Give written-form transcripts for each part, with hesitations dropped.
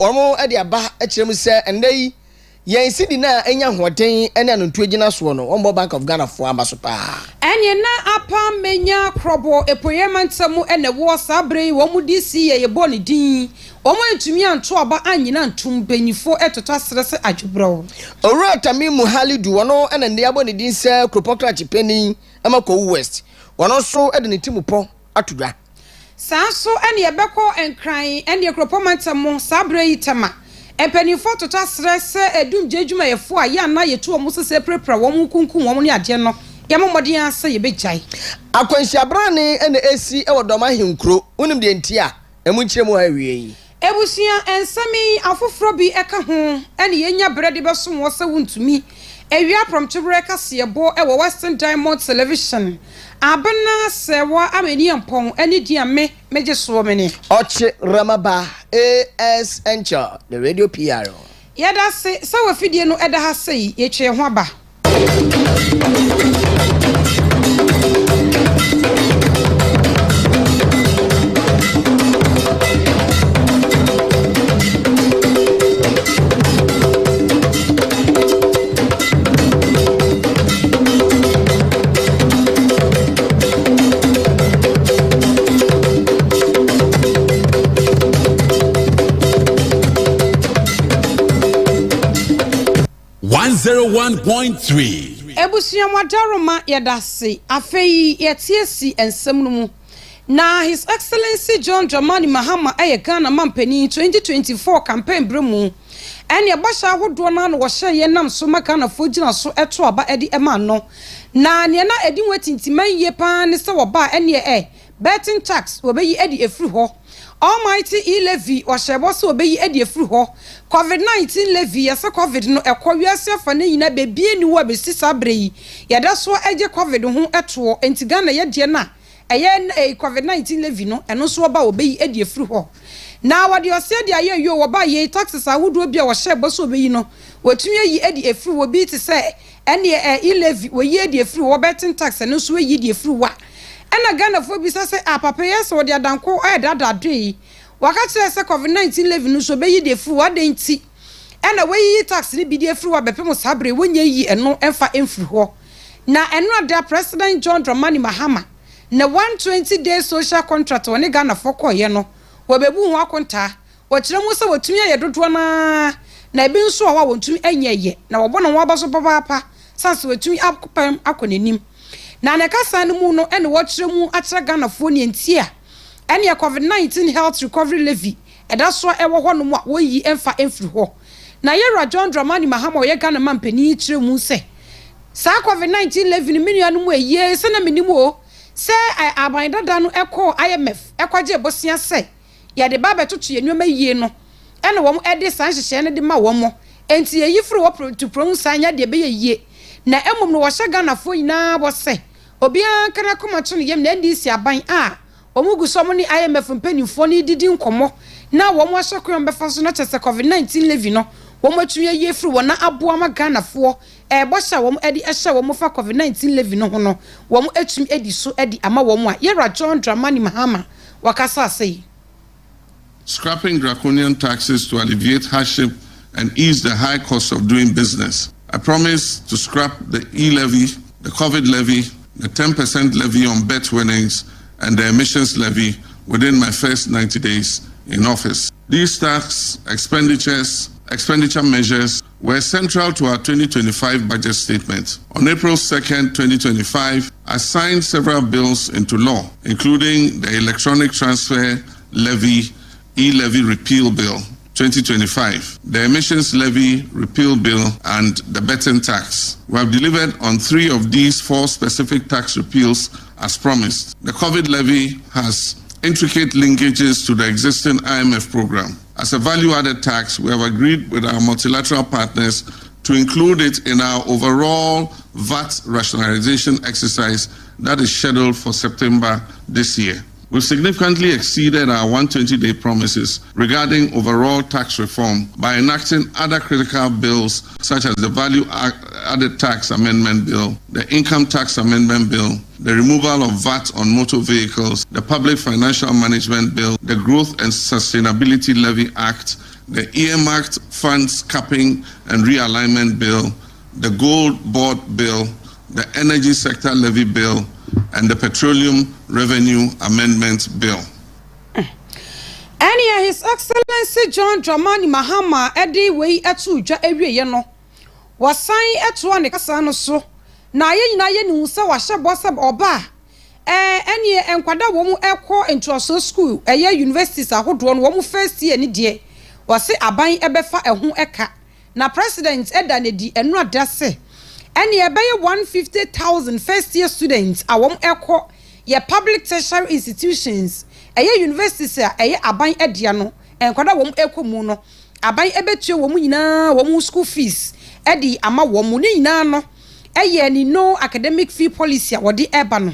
omo e de aba e kire mu se endai yen sidi na enya hoden ene anontu agina so no World Bank of Ghana fo amba so pa enye na apa menya krobo epoyemantamu ene wo sabre wo mu disi ye boni din omo entumi anto aba anyina ntum benifo etoto asrese adwubro owura tami muhalidu wono ene ne aboni din se kropokra chipeni amako west wono so ede ne timupo atudwa sanso ene yebeko enkran ene ekropomantamu sabre yitama empenifo toto asrese edum jejuma yefo a ya na yetu omo sese prepra wo mu kunkum wo ne ade no yamomodi anse yebejai akwansiabrane ene esi ewodoma hinkro unim de ntia emunchiremu awie yi ebusia ensami afoforo bi eka ho ene yenya brede beso wo se wontumi ewia promchibre kase bo ewo Western Diamond Television Abena Serwaa ameni ampon ene diame meje so mene Okyeremaba AS Enchill the radio PR yeda se wafidie no eda ha sei yetwe ho aba 101.3 Ebusia Wadaroma yedase afei yetiesi ensem no mu na His Excellency John Dramani Mahama Ghana Mampani 2024 campaign bremu ene basha hodo na no wo hye ye nam so maka na fogina so eto aba edi ema no na ne na edi wetintiman ye pa ne se wo ba ene betting tax wo be yi edi efri ho Almighty e-levy wa shebo so obeyi edi efru ho COVID-19 levy yesa COVID no ekwowiase afa ne yina bebie ni wo besi sabre yi yeda so eje COVID ho eto entiga ye de na eye COVID-19 levy no eno so ba obeyi edi efru ho na wade ose de aye yo wo ba ye taxes ahudo bia wo shebo so obeyi no watumi yi edi efru wo bi te se ene e-levy wo yi edi efru wo betting tax eno so yi edi efru wa ena Ghana fo bi say apapa yes wo de adanko dadadwe waka kire say COVID-19 levy no so be yi de fru wa de nti ena we yi tax ni bi de fru wa bepem sabre wonya yi eno emfa emfru ho na eno ada President John Dramani Mahama na 120 day social contract woni Ghana fo koye no wo bebu ho akonta wo kire mu say wotumi ye dodo na ebi nso wa wotumi anyeye na wo bono wo abaso papa sanse wotumi akopam akonenim na nekasa no mu no ene wo kire mu akire Ghana fo ni entia ene COVID-19 health recovery levy eda so ewo ho no mu a wo yi emfa emfiri ho na yera John Dramani Mahama ye Ghana mampani kire mu se sa COVID-19 levy ni menu no mu eye se na menimu o se aban dada no eko IMF ekwaje bosia se ye de ba betoto ye nwoma yie no ene wo mu ede san hyehye ne de ma wo mo enti ye yifiri wo to promu sanya de be ye yie na emom no wo hye Ghana fo nyina bo se obi an kana komato ne yem na ndisi aban a omugu so mo ni IMF mpanimfo ni didi nkomo na wo mo ahyekwan befa so na chese COVID-19 levy no wo mo atwe ye firi wo na aboa ma Ghana fo bo sha wo mo edi ehye wo mo fa COVID-19 levy no ho no wo mo atumi edi so edi ama wo mo a yera John Dramani Mahama wakasa say scrapping draconian taxes to alleviate hardship and ease the high cost of doing business. I promise to scrap the e-levy, the COVID levy, the 10% levy on bet winnings, and the emissions levy within my first 90 days in office. These tax expenditure measures were central to our 2025 budget statement. On April 2nd, 2025, I signed several bills into law, including the Electronic Transfer Levy, e-levy repeal bill 2025, the emissions levy repeal bill, and the betting tax. We have delivered on 3 of these 4 specific tax repeals as promised. The COVID levy has intricate linkages to the existing IMF program. As a value-added tax, we have agreed with our multilateral partners to include it in our overall VAT rationalization exercise that is scheduled for September this year. We've significantly exceeded our 120-day promises regarding overall tax reform by enacting other critical bills such as the Value-Added Tax Amendment Bill, the Income Tax Amendment Bill, the removal of VAT on motor vehicles, the Public Financial Management Bill, the Growth and Sustainability Levy Act, the earmarked funds capping and realignment bill, the gold board bill, the energy sector levy bill, and the petroleum revenue amendment bill. And His Excellency John Dramani Mahama Eddie Way Atu Ja Ewie no was sign at one Casano so. Na ye nusa washa bossa oba. Any enkwada womu ekwo into a school, a year universities are hold one womu first year ni die. Was say aban ebefa ehun eka. Na president eda ne di enu adase. Any ebeye 150,000 first year students a wom ekwo ye public tertiary institutions. A year universities a ye aban edia no. Enkwada womu ekwo mu no. Aban ebetue womu nyina womu school fees. Edi ama womu ni nyina no. Ni no academic fee policy a wodi eba no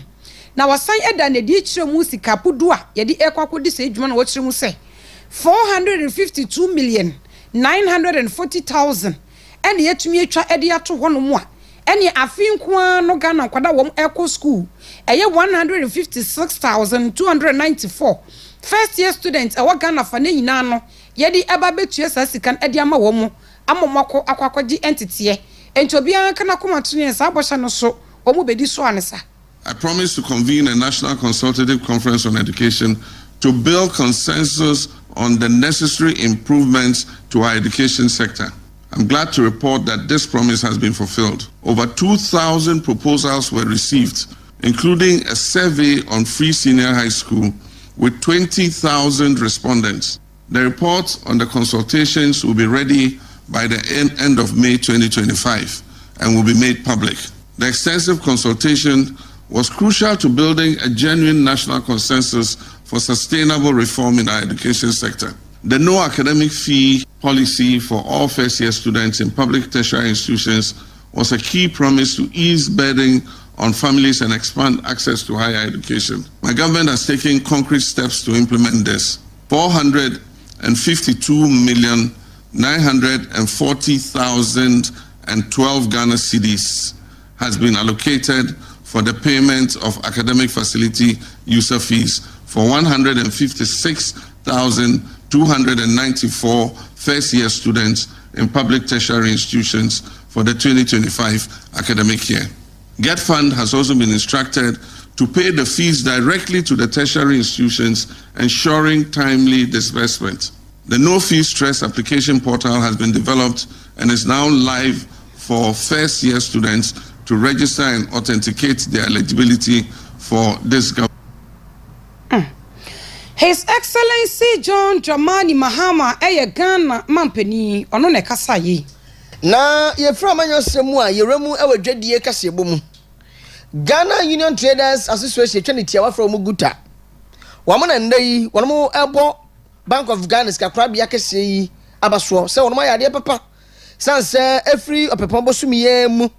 na wasan eda na di kire mu sika podua ye di ekwakodi se adwuma na wo kire mu se 452,940,000 ene yetumi atwa ede ato ho no mu a ene afinko no Ghana kwada wom eco school 156,294 first year students e Ghana fa na nyina no ye di eba betue sa sika ede ama wom amomako akwakwaji entity I promise to convene a national consultative conference on education to build consensus on the necessary improvements to our education sector. I'm glad to report that this promise has been fulfilled. Over 2,000 proposals were received, including a survey on free senior high school with 20,000 respondents. The report on the consultations will be ready by the end of May 2025 and will be made public. The extensive consultation was crucial to building a genuine national consensus for sustainable reform in our education sector. The no academic fee policy for all first-year students in public tertiary institutions was a key promise to ease burden on families and expand access to higher education. My government has taken concrete steps to implement this. 452,940,012 Ghana cedis has been allocated for the payment of academic facility user fees for 156,294 first-year students in public tertiary institutions for the 2025 academic year. Get Fund has also been instructed to pay the fees directly to the tertiary institutions, ensuring timely disbursement. The No Fee Stress application portal has been developed and is now live for first-year students to register and authenticate their eligibility for this government. His Excellency John Dramani Mahama Ghana Mampeni ono ne kasa yi. Na ye from anyosemu a yeremu e wadwadie kase bomu. Ghana Union Traders Association twenty wa from Guta. Wamo na ndai wono ebo Bank of Ghana skakra bia kase yi abaso se wono ya de papa. Sanse every opepon bosumi ye mu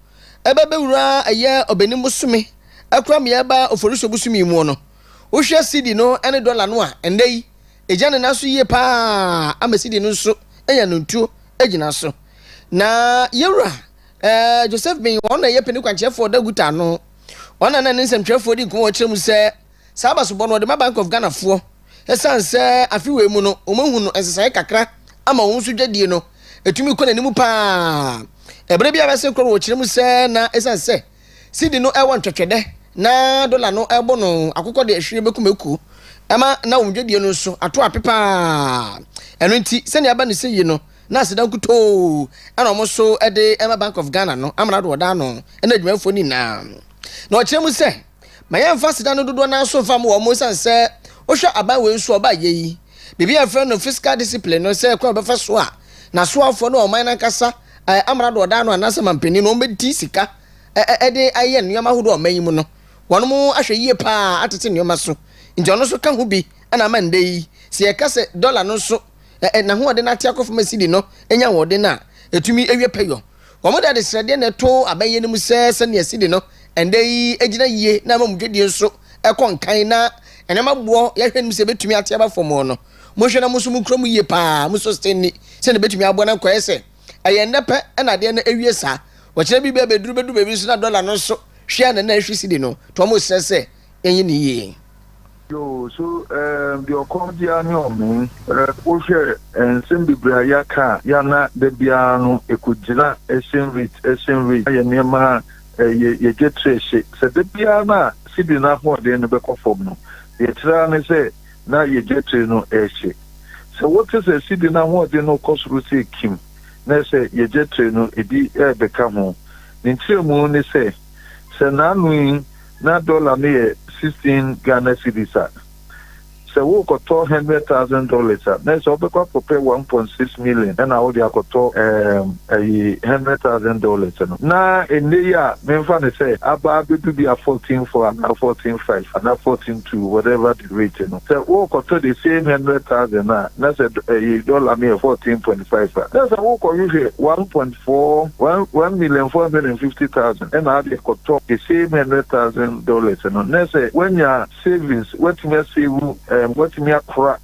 ebebe wura eye obeni bosumi akra me eba oforiso bosumi mu no. Wohwe cedi no ene dollar no a endai ejane na so ye pa ama cedi no so eya no ntuo ejina so. Na yewura Joseph bin wona ye peni kwanchefo da Guta no. Ona na nsem twefo di nko wo kyerem se saba so bono de Bank of Ghana fo esanse afiwe mu no omahu no ensesai kakra ama won so dwadie no etumi kɔ nanimu pa ebre bia bese kɔ wo kyerem se na esanse sidi no ewo ntwetwede na dollar no ebo no akokɔ de ahwire bekumeku ama na won dwadie no so ato apepa eno nti se ne aba ne se yi no na sedan kuto ana omo so ede ema Bank of Ghana no amra do da no ena adwumafo ni na kyerem se mayamfa sedan no dodo na so fam wo mo sanse ohwa aba we nso oba yeyi bibi afra no fiscal discipline no se kwa befa so a na so afo no oman na kasa amra do da no anase mampeni no mbedi sika ede aye nneoma hodo oman mu no wono mu ahwe yie pa atete nneoma so nti ono so ka hu bi ana ma ndei se ye kase dollar no so na ho ode na tia kofa masidi no enya wode na etumi ewie peyo womo da de srede na to abaye ni mu se ne asidi no endei ejina yie na ma mudwedie so ekon kan na enema bo ye hwe ni se betumi atia ba fomo no mo hwe na muso mu krom yie pa muso steni se ne betumi abo na kwa ese aye ndepe na de na ewie sa wo kire bi beduru bebi so na dollar no so hwe na hwe sidi no to mo sese enyi ni yie. Yo, so the Okondia no me share and send the Yaka Yana de Biano Ekujina Asian rate Yanema ye get trace said the Biana Sidi enough more than the back of form. The Tran say now ye get no airship. So what is a Sidi now more than no cost Rusi Kim? They say ye jet no edi air become home. Enchill moon say Senanwin na dollar near 16 Ghana cedis. So we got $100,000. Next, we got to pay 1.6 million, and I would have got $100,000. Now in the year, me fan say about to be a 14.4 and a 14.5 and a 14.2, whatever the rate. So we got to the same 100,000. That's a dollar near 14.5. That's a we got usually 1,450,000, and I got to the same $100,000. Next, when your savings, what you save. What me Accra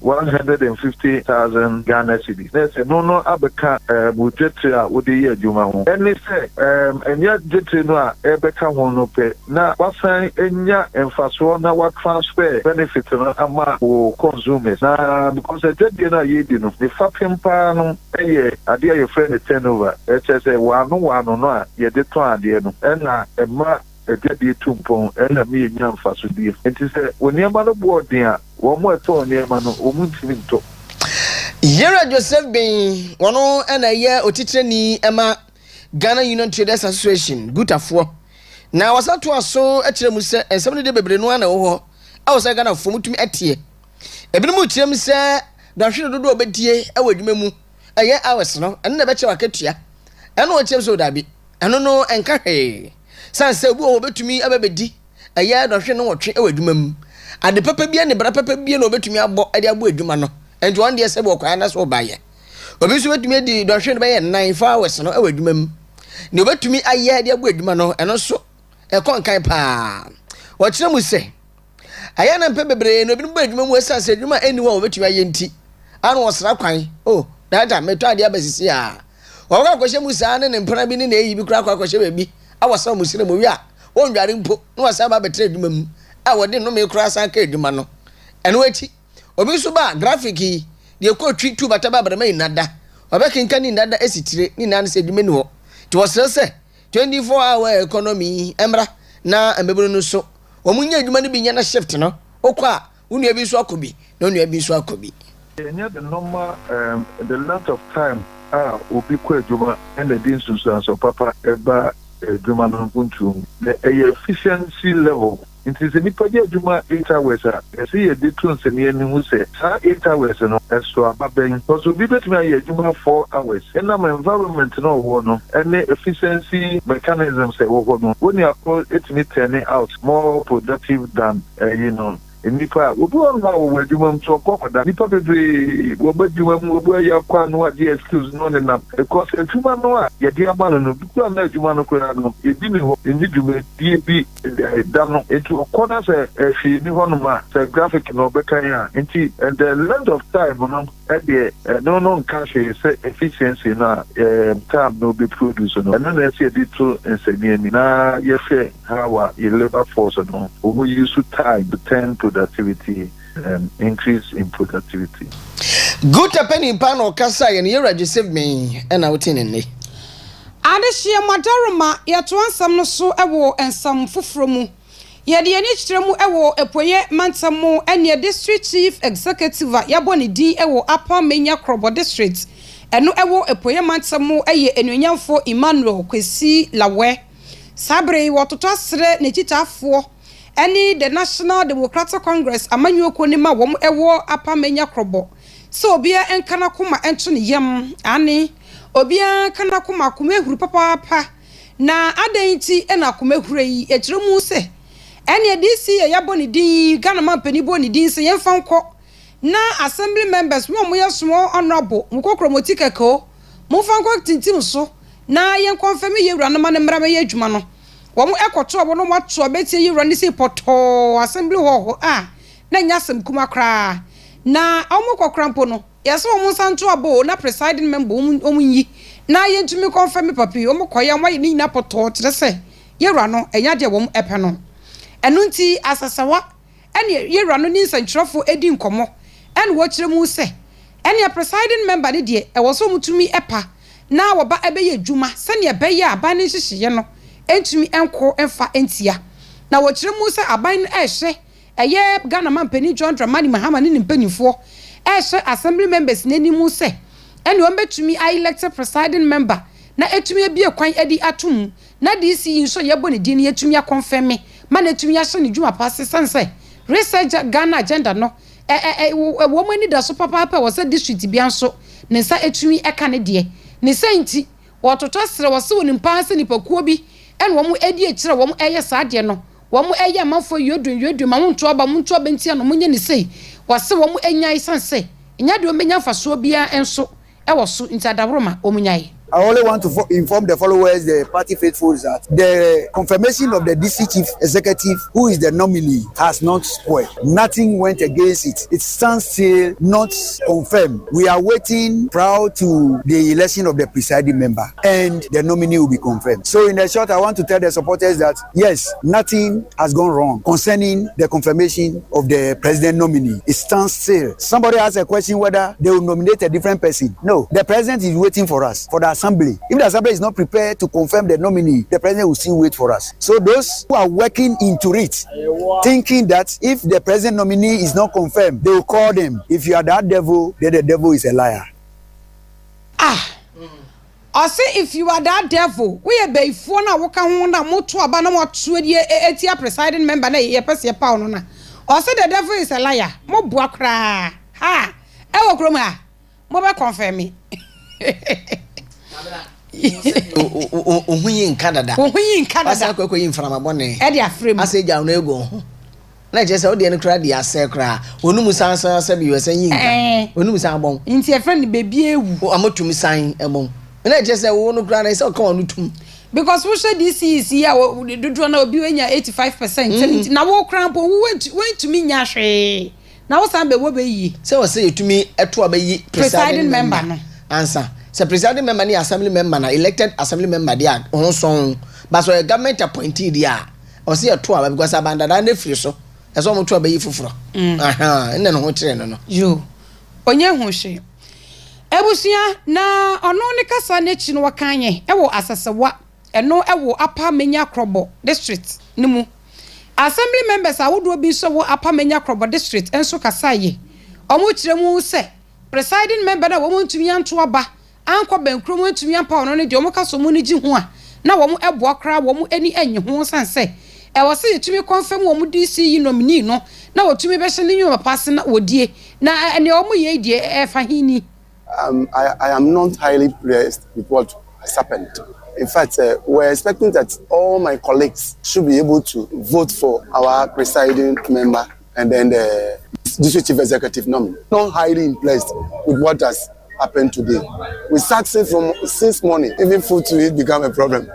150,000 Ghana cedis. They say no abeka budgetria wo de ye adwuma ho. Any say enya jetre no a ebeka ho no pe. Na wasan enya emfaso na wa transfer benefit no ama o consumers. Na because the jet na ye di no the fapem pa no eye ade aye friend turnover. E say wano no a ye de to ade no. Na ema Jadi tumpong, me nyam fasudi. It is a when you man aboard there, one more ton near man, Omunto. Yera Joseph Bain, one and a year or teacher Emma Ghana Union Traders Association, good at 4. Now was that to us so at Chemusa and somebody de Benuana or I was a Ghana for to me at ye. Ebenu Chem say, don't you do a bit ye, I would memu. A year hours no, and never check a ya. I know what Chem so dabi. I don't know and carry. San say wo obetumi abebedi aya dohwe no wotwe ewadwumam ade papa bia ne bra papa bia no obetumi abo ade abo adwuma no enti one day say bo kwa na so baye obi so betumi di dohwe no baye 9 hours no ewadwumam ne obetumi aya ade abo adwuma no eno so e konkan pa wo kire mu se aya na mpe bebre no obi no bo adwuma mu esa se adwuma eni wo obetumi aye nti anu osra kwan oh dada meto ade abasisi a wo ka kwhye mu sa ne mpana bi ne na eyi bi kura kwhye ba bi awasa musire mo wi a wonware mpo no wasa ba betre adwuma mu a wode no me kura san ka adwuma no eno achi obi so ba graphic yi de ko twi tu bata ba brama inada obekinka ni nada esitire ni nan se adwuma ni ho ti wosese 24 hour economy emra na embeburu no so omunya adwuma no bi nya na shift no okwa unu abi so akobi na unu abi so akobi the normal the length of time obi kwa adwuma and the din so papa eba Juma Nuntu, the efficiency level. It is a Nipaja Juma 8 hours. I see a difference in the end who say 8 hours and so about being also be better Juma 4 hours. And I'm environment no one and the efficiency mechanism say when you are it me turning out more productive than in Nipa, we don't know where you want to talk that. Nipa, we were your quan, what the excuse no enough. Because if you know, your dear man, because now you want to you didn't need to be done into a corner, say, she knew one of the graphic no better. And the length of time, at the no cash efficiency now, time no be produced. And then I see a detail and say, now, yes, how your labor force, who use time to tend productivity increase in productivity. Good penny pan or kasa and you register me and out in me. Adeshia Madaruma, yet one some no so ewo and some fufromu. Ye the enichtremu ewo epoye mantamu and your district chief executive yaboni di ewo upper menya krobo district. And no ewo epoye mantamu eye enyamfo Emmanuel Kwesi Lawe. Sabre watoto sre nechita fo. Any the National Democratic Congress amanyo konima wom ewo apa menya krobo so obia enkana kuma encho ne yam ani obia kana kuma ehuru papa na adanti ena kuma ehuru yi ekiremu se ene DC yaboni din Ghana man pani boni din se yemfa nko na assembly members mo yeso honorable mukokromotikeko mo fa nko tintim so na yen confirm yewura no man mra me adwuma no womu ekoto obo no wato betie yi rani se poto assembly ho na nyasem kuma kra na omu kokrampo no yeso omu santo abo na presiding member omu yi na yentumi confirm papi omu koya nwa ni na poto kire se yewura no enya de womu epe no enu nti asasawa ene ye rano ni nsantrofo edi nkomo ene wo kire mu se ene presiding member ne de e wo so mutumi epa na wo ba ebe ye dwuma se ne ebe ye aban ne hihye no entumi enko enfa entia na wo kire mu se aban ehye eye Ghana mampani John Dramani Mahama ne mpanifo ehye assembly members nani mu se ene wo betumi elected presiding member na etumi ebie kwan edi atum na DC nso yebo ne din etumi akonfirm ma na etumi ahye ne dwuma passe sense research Ghana agenda no wo mani da so papa wo se district bia nso ne sa etumi eka ne de ne senti wo toto sere wo se woni passe ni pakuo bi ene wo mu edi ekire wo mu eye sa de no wo mu eye manfo yodu ma mu nto oba ntia no munye ne sei wo se wo mu enyai sense nya de o menya faso bia enso e wo so nti adabroma o munyai. I only want to inform the followers, the party faithfuls, that the confirmation of the DC chief executive, who is the nominee, has not spoiled. Nothing went against it. It stands still, not confirmed. We are waiting prior to the election of the presiding member, and the nominee will be confirmed. So in the short, I want to tell the supporters that, yes, nothing has gone wrong concerning the confirmation of the president nominee. It stands still. Somebody asked a question whether they will nominate a different person. No, the president is waiting for us, for the assembly. If the assembly is not prepared to confirm the nominee, the president will still wait for us. So those who are working into it, thinking that if the president nominee is not confirmed, they will call them. If you are that devil, then the devil is a liar. I say if you are that devil, we are by phone na woka ho na moto aba na moto die etia presiding member na ye pese pa no na. I say the devil is a liar. Mo bua kra. Ha. E wo krom ha. Mo be confirm me. Ohuyin Canada. Asa kwekwe yin frama bone. E dia frame. Asa ja no ego ho. Na je se o de no kra dia se kra. Onum sansan se bi we se yin ka. Onum san bon. Nti e friend bebi ewu. O amotum san e bon. Na je se wo no kra na se o ka onu tum. Because we say this is here do na obi wenya 85%. Na wo kra po we to me nya hwe. Na wo san be wo be yi. Se wo se yetumi eto abayi presiding member no. Answer. Se presiding member ni assembly member na elected assembly member dia on son but so a government appointee dia o se eto aba because abanda da na free so e so mo to abayi fufuro enne no ho kire no yo onye hu hwe ebusia na ono ne kasa na chi no wakanye e wo asasewa eno e wo apa menya krobo district nimu assembly members awodo bi so wo apa menya krobo district enso kasaye omo kire mu se presiding member na wo ntumi anto aba anko bankrom ntumi ampa ono ne de omo kaso mu ne gi ho a na wo mu eboa kra wo mu ani enye ho sanse e wo se yetumi confirm wo mu DC nominee no na wo tumi be hye ne nyoma pass na wodie na ene omo ye die e fa hini. I am not highly pleased with what has happened. In fact, we're expecting that all my colleagues should be able to vote for our presiding member and then the district chief executive nominee. Not highly impressed with what has happened today. We sat since morning, even food to eat became a problem.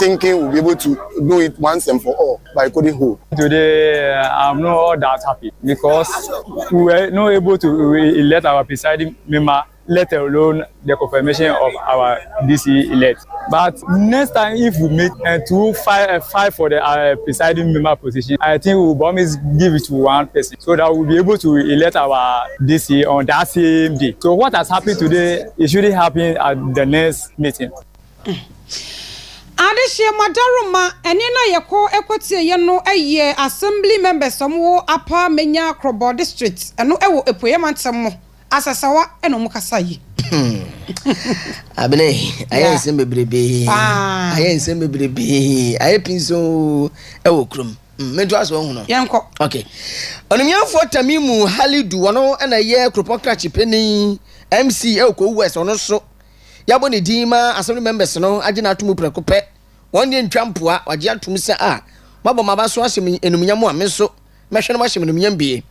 Thinking we'll be able to do it once and for all, but I couldn't hold. Today, I'm not that happy because we were not able to elect our presiding member, let alone the confirmation of our DC elect. But next time, if we meet and fight for the presiding member position, I think we will always give it to one person so that we'll be able to elect our DC on that same day. So what has happened today, it shouldn't happen at the next meeting. Adeshia Madaruma enena yeko ekwotie ye no eye assembly members omo apa menya Krobo district eno ewo epoyemantem asasawa eno mukasayi Abena aye nsembe brebe aye nsembe brebe aye pinso ewo krum mento aso hu no yenko okay onumyafo tamimu halidu wono na ye kropokra chipeni MC eko west ono so yabo ne dima assembly members no agina atumu prekope wonde ntwampoa wage atum se a mabo mabaso asem enumnyam a menso mehwe no mahye enumnyam bie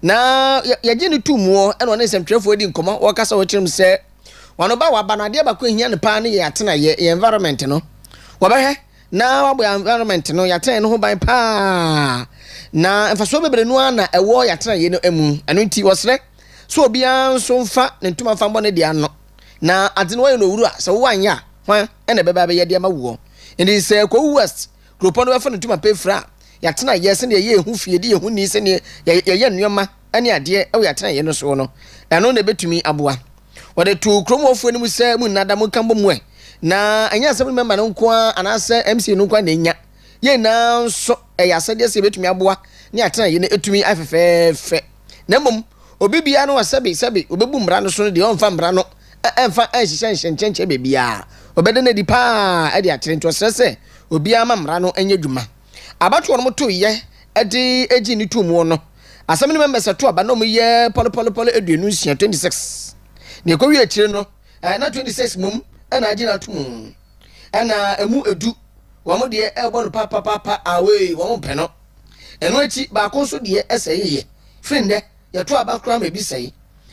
na yaje ne tumuo eno ne semtrefo di nkoma wakasa wachirim se wano ba wabanade ba ko hia ne pa ne yatena ye environment no wabahe na wabo environment no yatena ne ho ban pa na emfaso bebre no na ewo yatena ye no emu eno nti wosre so obia nso mfa ne ntuma fa mbɔ ne dia no na adene wo no wuru a se wo anya hwan ene beba be ye dia ma wo ndi se ko west group no fa ne ntuma pe fra yɛatena yɛ sɛ ye hu fie de hu ni sɛ ne yɛ nneɛma ane ade ɛwɔ yɛatena yɛ no so no ɛno na betumi aboa wɔde to kromofo ne mu sɛ mu nada mu kambo mu na anya asɛm member no nko anasɛ MC no nko na nya ye na so ɛyɛ asɛdeɛ sɛ betumi aboa ne atena yɛ no etumi afefɛɛfɛ na mmom obi bia no wasɛbe obebu mmara no so no de ɔmfa mmara no ɛmfa ɛhyehyɛ nkyɛnkyɛn bebia obɛde na di pa ɛde akyere nto sɛ sɛ obi ama mmara no ɛnyɛ dwuma abato no to yɛ ɛde egi ne tumu no asɛm ne member sɛ to aba no mu yɛ polo aduenu nsia 26 ne kɔwi akyire no na 26 mum ɛna agye na tumu ɛna emu edu wɔn de ɛbɔ no papa away wɔn pɛ no ɛno akyi baako so de ɛsɛ yɛ friend yɛto aba kora ma bi sɛe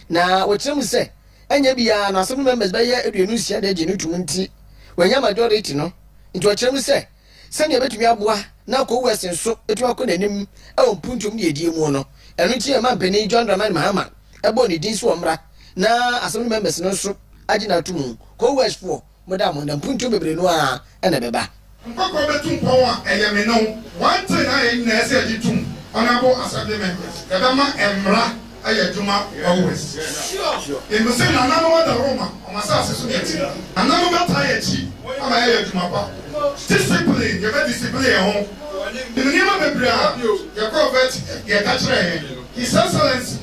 na wɔkyerɛ mu sɛ ɛnyɛ bia na asɛm members bɛyɛ aduenu nsia de gye ne tumu nti wɔanya majority no nti wɔkyerɛ mu sɛ sɛnea betumi aboa na kɔ west nso etu akɔ n'anim ɛwɔ mpuntum de edie mu no ɛno nti ɛma mpani John Dramani Mahama ɛbɔ ne din so ɔmra na asɛm members no nso agye na tumu kɔ west for moda mo na mpuntum bebre no a ɛna bɛba nkɔkɔ betum pɔn a ɛyɛ me no one thing I na ɛsɛ agye tum honorable assembly members yɛbɛma ɛmra ayɛ adwuma always ɛmu sɛ nananoma da roma ɔmasase so yɛti nananoma ta yɛkyi ama yɛyɛ adwuma pa discipline yɛbɛ discipline yɛ ho nneɛma bebree a yɛkɔ vet yɛka kyerɛ yɛn His Excellency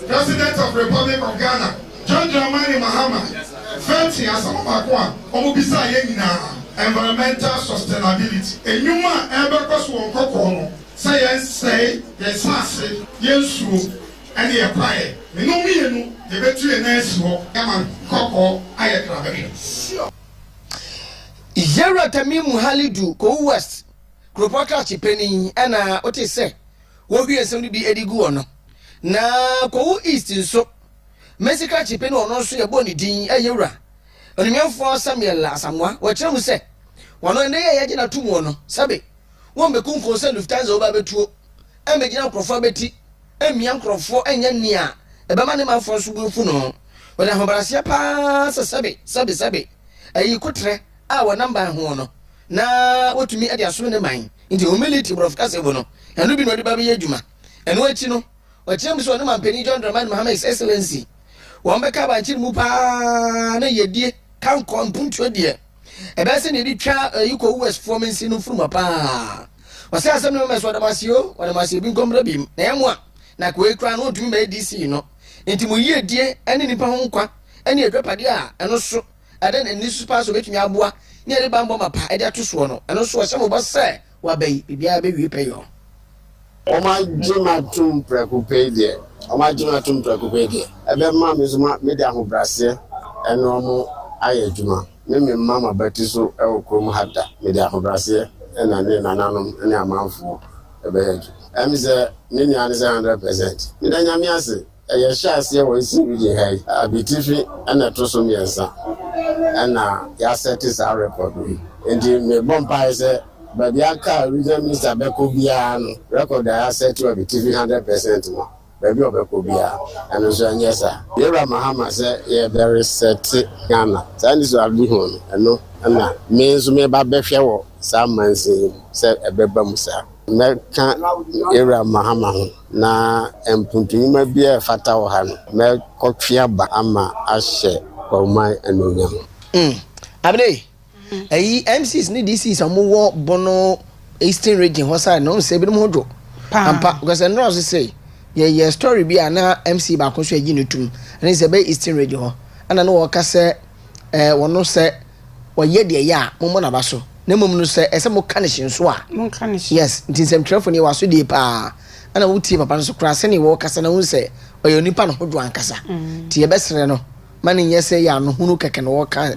President of Republic of Ghana John Dramani Mahama veti asɛm baako a ɔmo bisa yɛn nyinaa environmental sustainability enyuma ɛbɛkɔ so wɔn kɔkɔɔ no sɛ yɛn sɛe yɛn saase yɛn suo ɛne yɛ kwae menu mienu yɛbɛtu yɛn nan si hɔ ɛma kɔkɔɔ ayɛ krabɛhwɛ Yɛwura Tamimu Halidu ko west Kropota chipeni ɛna wote sɛ wɔhwie nsɛm no bi edi gu ɔno na ko east nso Mexica chipeni ɔno nso yɛbɔ ne din ɛyɛwura onimɛfo Samuel Asamoah wɔkyerɛ mu sɛ wɔno ne yɛgye na tumu ɔno sabe wɔn bekunfo sɛ Lufthansa oba betuo ɛmɛgyina nkrɔfo beti ɛmia nkrɔfo ɛnyɛ nia ɛbɛma ne mafo so bufu no wɔde ahobrɛaseɛ paa sɛ sabe ɛyi kotrɛ a wɔ namba ho no na wotumi ade aso ne man nti humility brof kasebo no ɛno bi no de ba bɛyɛ adwuma ɛno akyi no wɔkyerɛ mu sɛ ɔno mampani John Dramani Mahama His Excellency wɔn bɛka abankye mu paa na yɛdie kankɔ mpuntuo deɛ ɛbɛsɛ ne de twa yiko west form nsi no furuma paa wɔsɛ asɛm no mɛso ɔdamasio bi nkɔmra bi na yɛmo a na kɔe kura no ɔtumi bɛyɛ DC no nti mo yie die ɛne nipa ho nkwa ɛne adwapade a ɛno so ɛdɛ na ni so paa so betumi aboa ne yɛde ba mbɔ mapa ɛde ato soɔ no ɛno so ɔhyɛ mo bɔ sɛ wabayi biribiara bɛwie pɛ yɔ Oma jima tum prekupe die. Oma jima tum prekupe die. Ebe ma mi zuma me de ahobrase eno mo aye juma. Me mama batiso e okrom hada. Me de ahobrase ena ne nananom ene amanfo ebe heju. Em ze me ni an 100%. Me da nyame ase eye hyase e wo si bi hai. Abitifi ena to so miensa. Ena ya set is our record. Endi me bompa ise Baby aka regional minister beko bia no record I set to be TV 100% no baby obeko bia and so anyesa Yera Mahama say ye very set Ghana say so abi ho no na me so me ba behwe wo some man say ebeba musa me kan Yera Mahama ho na empuntunima bia fata wo ha no me kotwea ba ama ahye kwomai anonyam Abene Ayi MCs ni DCs amuwo bono Eastern region hosa no se bi mo dwo ampa because no also say ye story bi ana MC ba ko so agi no tum ani se be Eastern region ho ana no wo ka se wono se wo ye de ya mo na ba so na mom no se ese mo ka ne hyenso a mo ka ne yes ntin sem trafo ni waso de pa ana wuti papa no so kra se ni wo kasa na hu se oyo nipa no hodwo ankasa ti ye besere no mani nye se ya no hunu keke no wo ka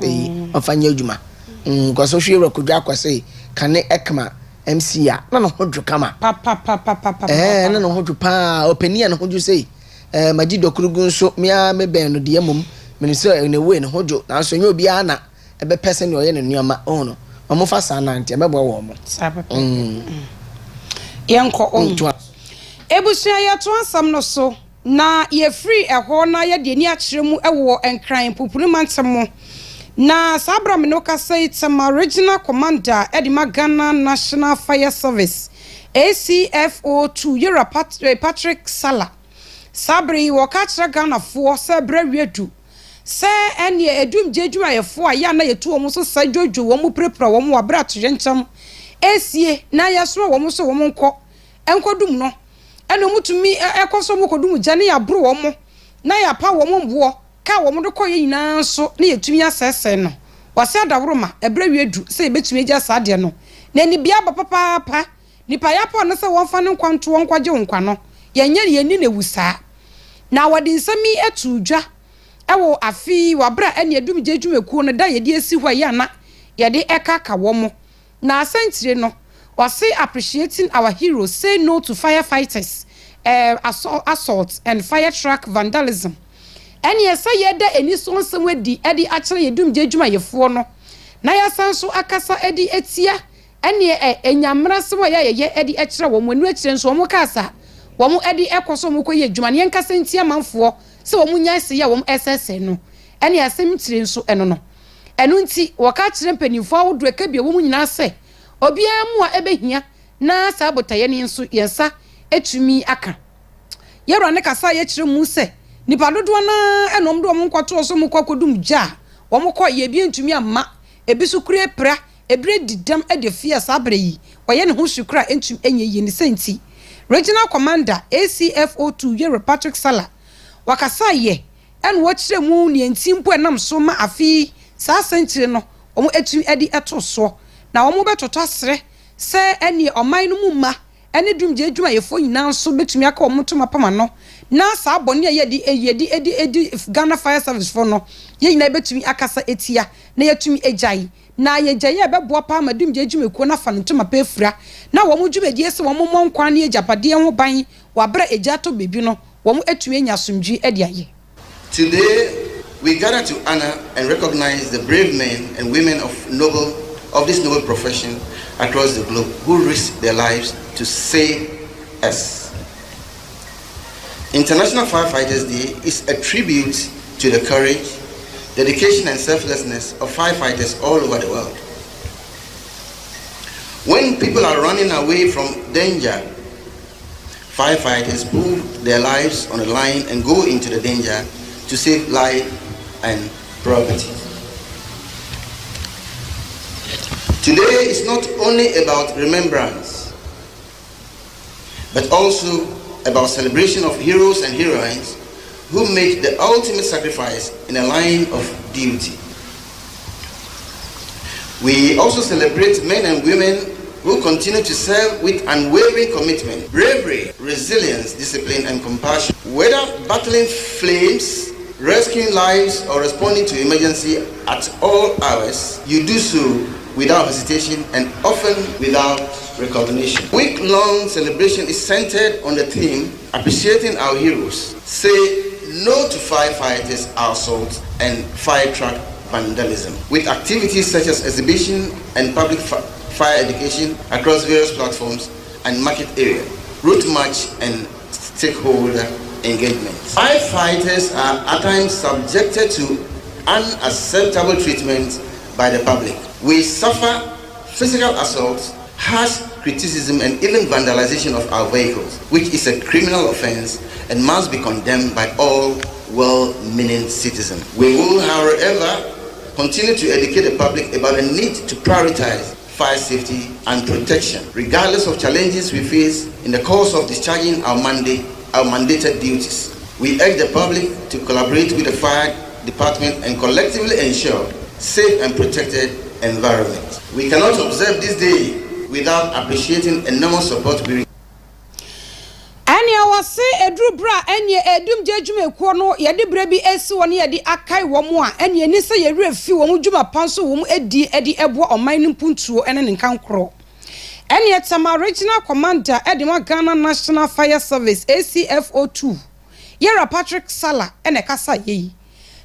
afanya adwuma because so hwe kudwa kwase kane ekma MC a na no hodwo kama na no hodwo pa openia no hodwo sei magi dokurugu nso mia meben no de mom meni se na we no hodwo na so nye obi ana ebe person no ye ne nuama ono omo fa sa na ntia mebo wo mo yenko on ebusua ye to asam no so na ye free eho na ye de ni akire mu ewo enkran popuru mantemo na sabra me no ka say it's my original commander Edima Ghana National Fire Service ACFO2 Yera Patrick Sala Sabri wakatra Ghana for Sabre Redu Se eni edum jejuma ye fo ya na ye to omo so sajojo wo mu prepra wo mu wabra to yencham esie na ya so wo mu so wo mu enkodum no eno mutumi ekoso mu kodum jane ya bro wo mu na ya pa wo mu bo ka wo mu de koye nyina so na yetumi asese no wase adaworoma ebre Redu se betumi eja sade no na ni bia papa nipa ya pa no se won fa ne nkwanto won kwaje nkwa no yenye ye ni na wusa na wadi nsami etudwa ewo afi wabra ene edum jejumekuo no da ye di esi hwa ya na ye de ekaka wo mo na asentire no wase appreciating our heroes say no to firefighters assault and fire truck vandalism ene ye say ye da eni so nsem adi edi akere edum jejuma yefo no na ya sanso akasa edi etia ene enyamra se wo ya ye edi ekere wo mo enu ekire nso wo kasa wo mo edi ekoso mo koye adwuma ne nkasa ntia manfo se wo munya se ya wo SSN no ene asem tire nso eno no eno nti waka kire mpanimfo awodo eka bia wo munyina se obia mu a ebehia na sa botaye ne nso yensa etumi aka yero ne kasa ye kire mu se nipa dodo na enom do mo nkwato so mo kwakodum gya wo mo kɔ ye bia ntumi amma ebisu kure pra ebre didam edefia sabre yi oye ne ho sukura entum enye yi ne senti Regional Commander ACFO2 Yera Patrick Sala wakasa ye en wo kire mu ne ntimpo enam so ma afi sa sentire no omo etu edi eto so na omo betoto asre se eni oman no mu ma eni dumje adwuma yefo nyina so betumi aka omo to mapama no na sa abone edi Ghana Fire Service for no ye nyina betumi akasa etia na yetumi ejai na yejaye beboa pa ma dumje adwuma na fa ntoma pa efura na wo mu dwumadi ese wo mu monkwa na ejapade ho ban wabra ejato bebi no wo mu etu enya somdwi edi aye. Today we gather to honor and recognize the brave men and women of this noble profession across the globe who risk their lives to save us. International Firefighters Day is a tribute to the courage, dedication and selflessness of firefighters all over the world. When people are running away from danger, firefighters put their lives on the line and go into the danger to save life and property. Today is not only about remembrance, but also about celebration of heroes and heroines who made the ultimate sacrifice in a line of duty. We also celebrate men and women who continue to serve with unwavering commitment, bravery, resilience, discipline, and compassion. Whether battling flames, rescuing lives, or responding to emergency at all hours, you do so without hesitation and often without recognition. Week-long celebration is centered on the theme, appreciating our heroes. Say no to firefighters assault and fire truck vandalism, with activities such as exhibition and public fire education across various platforms and market area, route march and stakeholder engagement. Firefighters are at times subjected to unacceptable treatment by the public. We suffer physical assault, harsh criticism and even vandalization of our vehicles, which is a criminal offense and must be condemned by all well-meaning citizens. We will, however, continue to educate the public about the need to prioritize fire safety and protection, regardless of challenges we face in the course of discharging our mandated duties. We urge the public to collaborate with the fire department and collectively ensure safe and protected environment. We cannot observe this day without appreciating enormous support we Ani awase edru bra enye edum jejumekuo no ye de bra bi esi woni ye de akai wo mu a enye ni se ye refi wo mu djuma panso wo mu edi ebo oman no puntuo ene ne nkankro enye Tama Regional Commander Edema Ghana National Fire Service ACFO2 Yera Patrick Sala ene kasa ye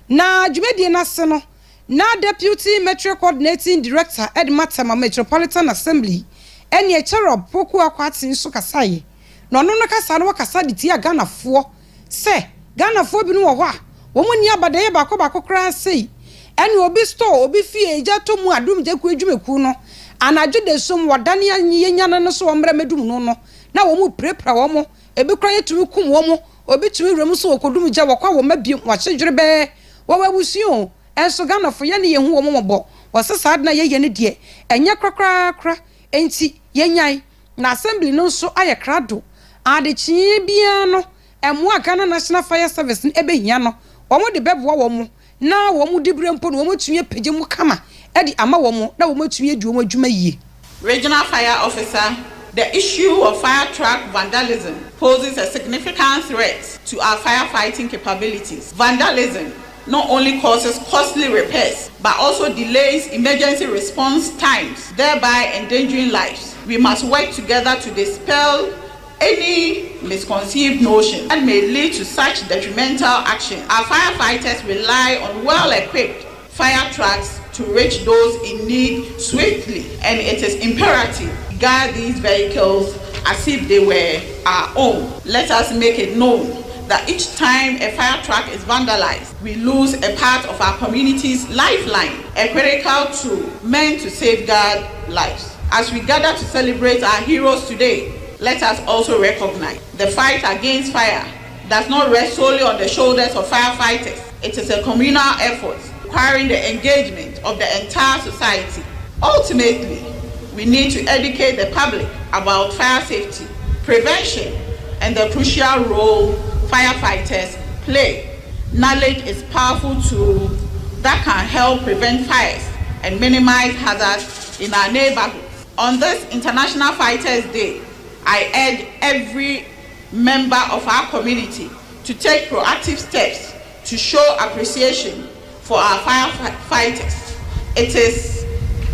na djumedi na se no na Deputy Metro Coordinating Director Edema Tama Metropolitan Assembly enye Cherob Poku Akwati nso kasa ye no kasa no kasa di tia Ghana fo se Ghana fo bi no wo a wo mu ni abadaye bako kra sei ene obi store obi fie eja to mu adum je ku adwumeku no anadwo de som wadane yenya no so omra medum no no na wo mu prepra wo mo ebi kra yetumi kum wo mo obi tumi rem so okodum gya wakwa wo mabiem wakyedwere be wo wabusuo enso ganafo ye ne yehu wo mo bo wosesa adna ye ne de enye krakrakra enti yenyai na assembly no so aye krado adechi bia no emu Ghana National Fire Service ebehia no wo mo de beboa wo mo na wo mo dibre mpo no wo mo tumi pege mu kama edi ama wo mo na wo mo tumi edi wo mo adwuma yie. Regional Fire Officer, the issue of fire truck vandalism poses a significant threat to our firefighting capabilities. Vandalism not only causes costly repairs but also delays emergency response times, thereby endangering lives. We must work together to dispel any misconceived notion that may lead to such detrimental action. Our firefighters rely on well-equipped fire trucks to reach those in need swiftly, and it is imperative we guard these vehicles as if they were our own. Let us make it known that each time a fire truck is vandalized, we lose a part of our community's lifeline, a critical tool meant to safeguard lives. As we gather to celebrate our heroes today, let us also recognize the fight against fire does not rest solely on the shoulders of firefighters. It is a communal effort requiring the engagement of the entire society. Ultimately, we need to educate the public about fire safety, prevention, and the crucial role firefighters play. Knowledge is a powerful tool that can help prevent fires and minimize hazards in our neighborhoods. On this International Fighters Day, I urge every member of our community to take proactive steps to show appreciation for our firefighters. It is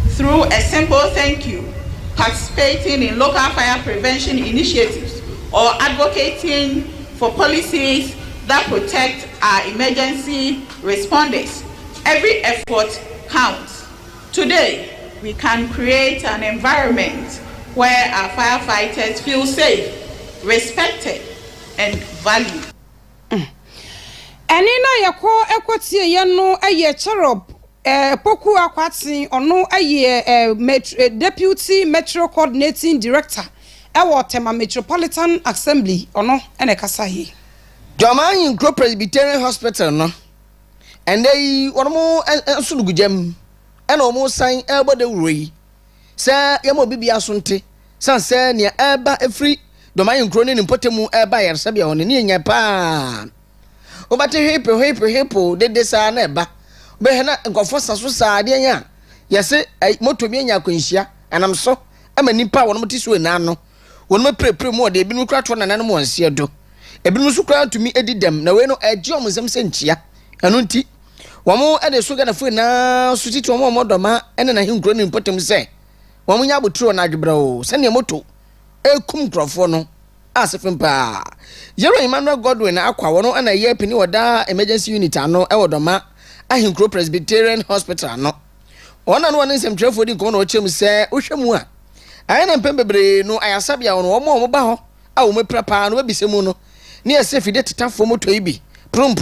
through a simple thank you, participating in local fire prevention initiatives, or advocating for policies that protect our emergency responders. Every effort counts. Today, we can create an environment where our firefighters feel safe, respected, and valued. Enina yako ekwotie ye no eye cherub poku akwati ono eye deputy metro coordinating director ewo Tema Metropolitan Assembly ono ene kasa hi Joman Group Presbyterian Hospital no and they omo sulugujam ena omo san ebo de wuroi se yemo bibia sonte san se ne eba efri Domain Crone in Potemu eba yersabia on ni nya pa obate hepo de sa na eba be na nkofo saso sa de nya yese moto mi nya kwanhia anam so ama nipa won moti so na no won ma prepre mu de bi no kra to na nan mo anse do ebi no so kra tumi edidam na we no age omzem se nchia anu nti womo ade so ga na fu na so titi womo modoma ene na hinkro ni Potemu se womo nya botro na adwebra o se ne moto ekum krofo no asefempa Yero Emmanuel Godwin akwa wono ana ye pini wada emergency unit ano ewodoma ahinkro Presbyterian Hospital no ona no wane nsɛmtwerɛfo di nkɔmɔ na wɔkyerɛ mu sɛ wohwɛ a ayɛ na mpɛm bebree no ayasabea wɔn wɔn ba hɔ a wɔn apira paa no babisɛ mu no ne yɛsɛ fide tetafo moto yi bi prum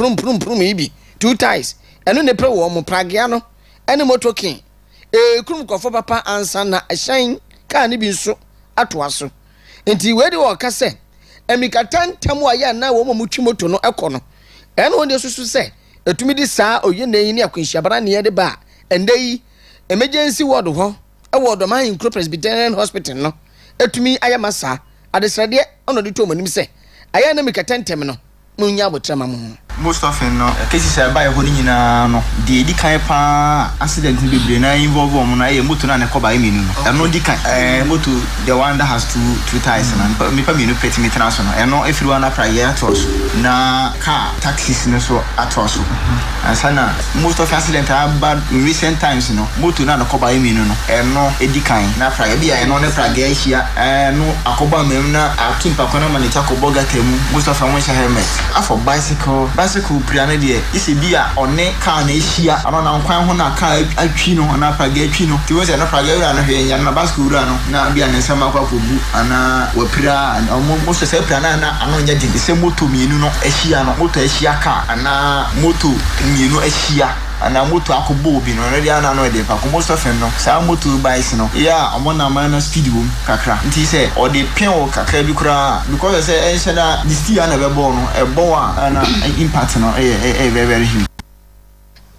yi bi 2 ties ɛno ne pere wɔn pragea no ɛne moto king kurum kɔfo papa ansa na ɛhyɛn kaa ne bi nso atoa so enti wedi wɔ ka sɛ emikatan tamu aya na wo mo twi moto no ekɔ no ɛno wonde susu sɛ etumi di saa oye na yi ne akwanhyiabara ne yɛ de ba endei emergency ward ho ɛwɔ Domain Group Presbyterian Hospital no etumi aya masa adesrade ɔno de to monim sɛ aya na mikatan tem no munya abotrama mu most often no cases by ho nyina no de di kan pa accident bebre na involve mo na e moto na ne koba eminu no no di kan moto the one that has two tires na me pa minu peti metra so no e no every one after year toss na car taxis no so atoss and sana most of accident are bad in recent times no moto na ne koba eminu no e no e di kan na fra bia e no ne fra ga hia no akoba mem na akimpa kona manita koboga temu most of them helmet after bicycle priane de ise bia one car na ehia ano na nkwan ho na car atwi no na praga atwi no ti wo se na praga ura no hwe nya na bicycle ura no na bia ne nsama kwa kobu ana wapira mo se priana na ano nya de se moto mienu no ehia no moto ehia car ana moto mienu ehia ana moto akobo obi no already ana no dey pa ko most of them no sa moto bikes no yeah amona man speed boom kakra nti say or dey pin o kakra bi kura because say enche na the steer na be ball no e ball ana impact no very huge.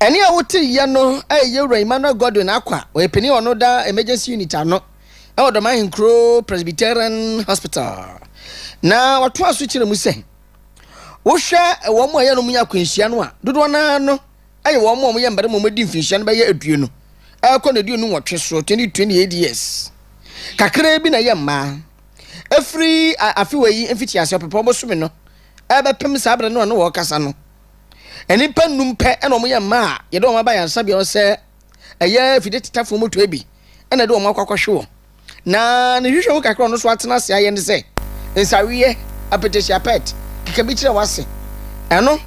Any a wote ye no Yewra Emmanuel Godwin akwa we peni ono da emergency unit ano e odo man Nkro Presbyterian Hospital na wato aso kire mu se wo hwe wo mo ye no mu yakwanhia no a dodo na no aye wo mo ye mbare mo medi mfinhia no be ye adue no akọ na due no wotwe so 2028 years kakra bi na ye mma afri afiwe mfiti ase pepo bo so me no ebe pem sabre no no wo kasa no eni panum pe ena omo ye mma ye do omo ba ya sabe o se eye fidetitafo moto ebi ena de omo akwakwahwe na ne hwehwe wo kakra no so atena se aye ne se ensawiye apeteshia pet kikabi kire wase eno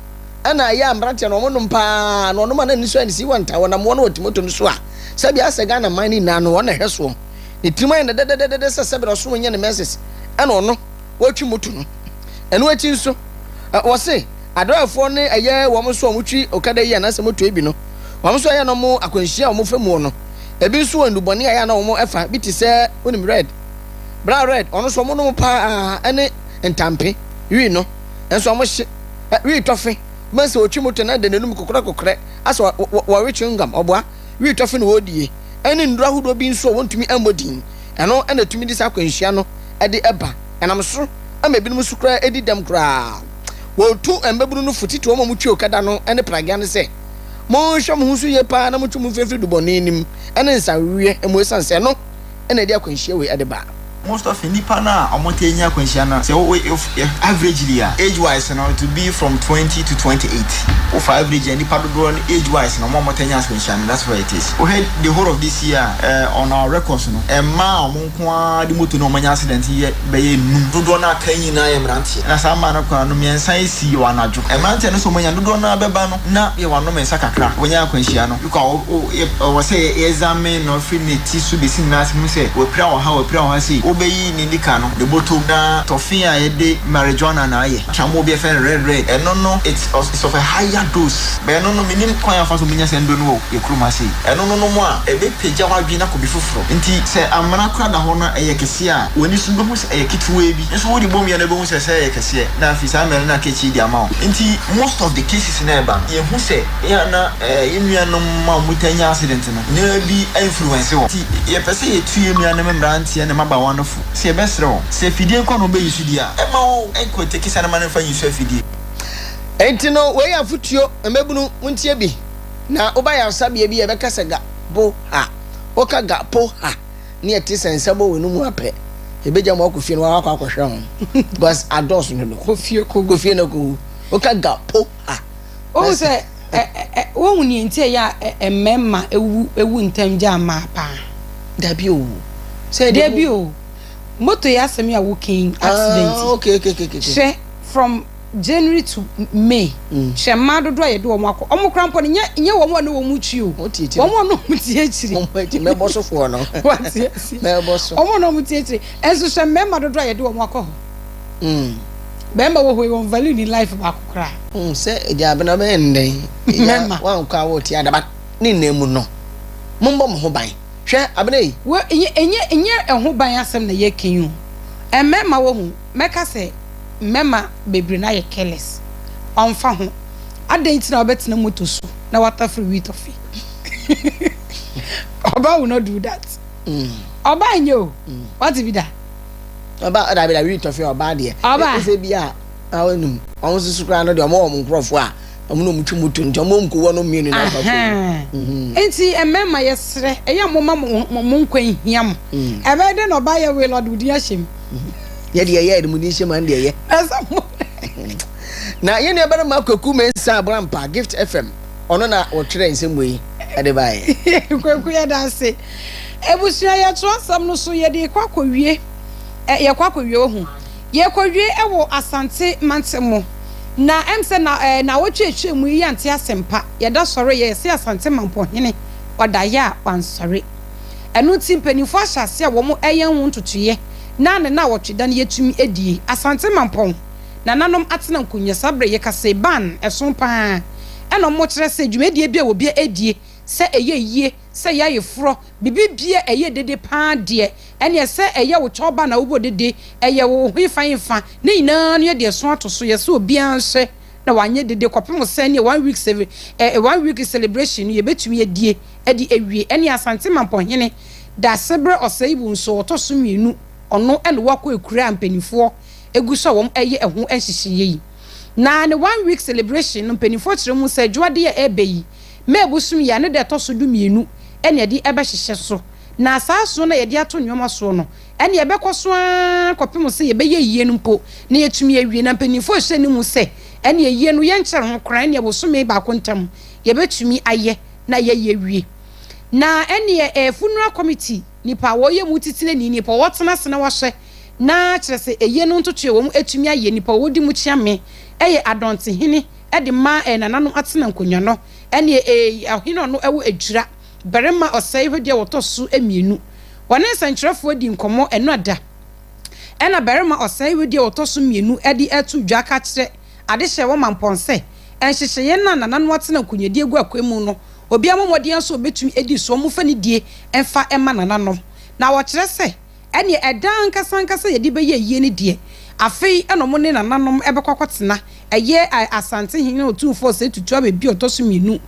ana ya ambrante no omo mpa no no ma na niso ani si wanta wona mo no otimoto no so a sabe ase Ghana mani na no wona hweso ne triman de sabe so nya ne message ena ono wotwi moto no eno achi nso wose adorafo ne eye wo mo so omutwi okada yi anase moto ebi no wo mo so eye no mo akwanhia wo mo famu no ebi nso wonduboni aya na wo mo efa bi ti se onim red bra red ono so mo no pa ene entampe wi no enso mo hye wi tofe manse otwi moto na de nenum kokora aso wo rechi ngam oboa wi tofe no wodie ene ndura hudo bi nso wontumi amodin eno ena tumi di sa akwanhia no ede eba enam so ama ebi no sukra edi dem kra wo tu embeburu no futiti wo mo twi okada no ene pragia ne se mo hwɛ mo husu ye pa na mo tu mo fefiri duboni nim ene nsawiye emo esanse no ene dia kwanhia we ade ba most of nipa na amonte nya kwanhia na say averagely age wise now to be from 20 to 28 of average nipa do age wise na mo nya kwanhia na that's why it is we had the whole of this year on our records no ma mo nko di moto no manya accident ye be ye nu do na kan nyina ye mrantie na sa ma na kwa no mensan esi wa najo mrantie no so manya do na beba no na ye wa no mensa kakra wonya kwanhia no because we say examine no finity so be sin na asimu say we pra wa ha say obeyi ni ndika no the bottom na tofia ye de marijuana na ye chamo be fe red no it's of a higher dose be no minim kwan afa so munya sendo no ye Kumasi no mo a ebe peja wa dwi na ko bi foforo nti se amana kra da ho na eye kese a woni so be hu eye kitwe bi nso wodi bom ye na be hu se eye kese na afisa mere na kechi di ama nti most of the cases na eba ye hu se ya na yenua no ma mutanya accident no na bi influence wo nti ye pese ye tu yenua na membrantie na maba wano se besro se fidie ko no be yisudi a e ma wo enko teki sana ma na fa yisu afidie enti no we ya futuo emebunu muntie bi na oba ya sabia bi e be kasaga bo ha okaga po ha ni eti sensebo wonu mu ape ebeja mo akofie no akwa ho because ados no kofie no ko okaga po ha o se wo huni enti ya emema ewu ntamja ma pa dabi o se dabi o moto ya asem ya walking accident okay she from January to May she mado do ye do omo krampo nye wo mo no wo mu twi o wo no mu tie chiri me boso fo no me boso omo no mu tie chiri enso she me mado do ye do omo akọ bemba wo ho value in life ba kokra se eja Abena be ndai wa nka wo ti adaba ni nemu no mombo mo ho ban hwe Abena yi wo enye eho ban asem na ye kenyu emema wo hu meka se mema bebre na ye careless onfa ho adenti na obetina moto so na water free wheat of it oba will not do that oba nyo what be that oba da be wheat of oba de e se bia awonum awon susu kra no de omo nkrofo a omo no mutwu moto nti omo mko wo no mienu na fa enti emema yesre eya moma mo nkwan hiam ebe de no ba ye we lord wudi ahyem ye de mu ni hyem an de ye na ye ne bere makoku mensa abrampa gift fm ono na wo twere nsem yi ade bae kwaku ya danse ebusua ya tro asam no so ye de kwakowie ye kwakowie ohu ye kwawie ewo asante mantemo na emse na wotwetwe mu yi ante asempa ye da sore ye se asante mampo hene odaya wansore enu timpanifo ahyase a wo mo eyen hu ntotoye na wotweda na yetumi edie asante mampo na nanom atena nkunya sabre ye kase ban eso pa ɛna ɔmo kyerɛ sɛ dwumadie bi a obi adie sɛ ɛyɛ yie sɛ yɛayɛ foro bibibie ɛyɛ dede paa deɛ ɛne sɛ ɛyɛ wo chɔba na wo dede ɛyɛ wo hwefa ne nyinaa no yɛ de so ato so yɛ sɛ obi anhwɛ na wanye dede kɔpem sɛ ne 1 week celebration yɛ betumi adie ɛde awie ɛne asante mampɔhene da sebre ɔsɛibu nso ɔtɔ so mienu ɔno ɛne wakɔ ekura mpanifoɔ egu so wɔm ɛyɛ ɛho ɛhyehyɛ yi na ne 1 week celebration no mpanifoɔ kyerɛ mu sɛ dwade yɛ ɛbɛ yi mebusum ya ne de ɛtɔ so du mienu ɛne yɛde ɛbɛhyehyɛ so na saa so na yɛde ato nneɛma so no ɛne yɛbɛkɔ so kɔpem sɛ yɛbɛyɛ yie no mpo na yɛtumi awie na mpanifoɔ hyɛ ne mu sɛ ɛne yie no yɛnkyɛre ho kran ne yɛbosome baako ntam yɛbɛtumi ayɛ na yɛyɛ wie na ɛne funeral committee nipa wɔyɛ mu titire ni nipa wɔtena se na wɔhyɛ na kyerɛ sɛ ɛyɛ no ntotoe wɔn etumi ayɛ nipa wɔdi mu kyiame ɛyɛ adɔntehene ɛde ma nananom atena nkonnwa no ɛne ahene no ɛwɔ adwira barema ɔsɛe hwɛ deɛ wɔtɔ so emienu wɔne nsɛnkyerɛfoɔ di nkɔmmɔ ɛno ada ɛna barema ɔsɛe hwɛ deɛ wɔtɔ so mienu ɛde ɛto dwa ka kyerɛ ade hyɛ wɔ mampɔnsɛ ɛnhyehyɛeɛ na nananom atena nkonnwa die gu akwamu no obi amomɔden nso obetumi edi so mu fa ne die ɛmfa ɛma nananom na wɔkyerɛ sɛ ɛne ɛdan nkasa yɛde bɛyɛ yie ne die afei ɛna mo ne nananom ɛbɛkɔkɔtena ɛyɛ asante hene otumfo sɛ tutu abebi ɔtɔ so mienu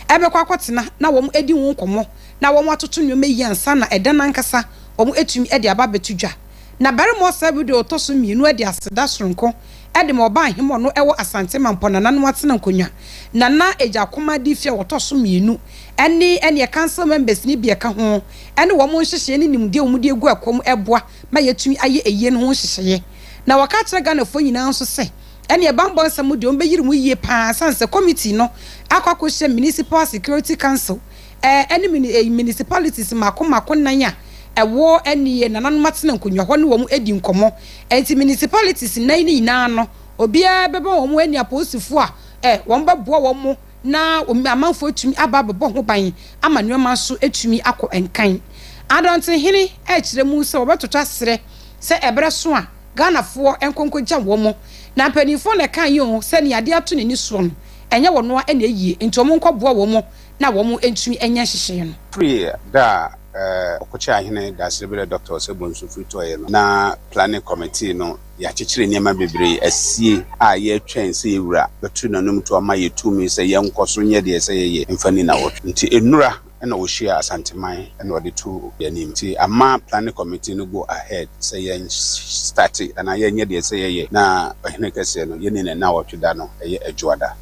ɛbɛkɔkɔtena na wɔn edi wɔn nkɔmɔ na wɔn atoto nnwoma yi ansa na ɛdan ankasa wɔn etumi ɛde aba bɛtu dwa na barima ɔsɛ bi de ɔtɔ so mienu ɛde aseda soronko ɛde ma ɔba ahemɔ no ɛwɔ asante mampɔ nananom atena nkonnwa nana egya koma di fie wɔtɔ so mienu ɛne council members ni bi ɛka ho ɛne wɔn nhyehyɛ ne nimdeɛ wɔn de egu akɔm ɛboa ma yɛtumi ayɛ eyie no ho nhyehyɛ na wɔka kyerɛ Ghanafoɔ nyinaa nso sɛ ɛne ɛbambɔ nsɛm de wɔn bɛyiri mu yie paa sanse committee no akɔkɔhyɛ municipal security council ɛne municipalities mako nan a ɛwɔ ɛne nananom atena nkonnwa hɔ ne wɔn edi nkɔmɔ ɛnti municipalities nan ne nyinaa no obiara bɛbɛ wɔn ani apolisifoɔ a wɔn bɛboa wɔn mo na amanfoɔ etumi aba abɛbɔ ho ban ama nneɛma nso etumi akɔ nkan adɔntehene ɛkyerɛ mu sɛ wɔbɛtoto asrɛ sɛ ɛbrɛ so a Ghanafoɔ enkonkogya wɔn mo na mpanimfoɔ na kan yi ho sɛ ne ade ato n'ani soɔ no ɛnyɛ wɔn no ɛna eyie nti wɔn nkɔboa wɔn mo na wɔn etumi ɛnyɛ hyehyɛ no free da Okocha ahene da sebele Dr. Sebonsu Fritoye no na planning committee no ya kyekyere nneɛma bebree asie a ye twɛn sɛ ewura betu nanom to ama yɛtumi sɛ yɛnkɔso nyɛ deɛ sɛ yɛyɛ mfani na wɔtwe nti enura ɛna wɔhyia asanteman ɛna wɔde to yɛnim nti ama planning committee no go ahead sɛ yɛn start ana yɛnyɛ deɛ sɛ yɛyɛ na ɔhene kɛse no yɛne na wɔtwe da no ɛyɛ adwoada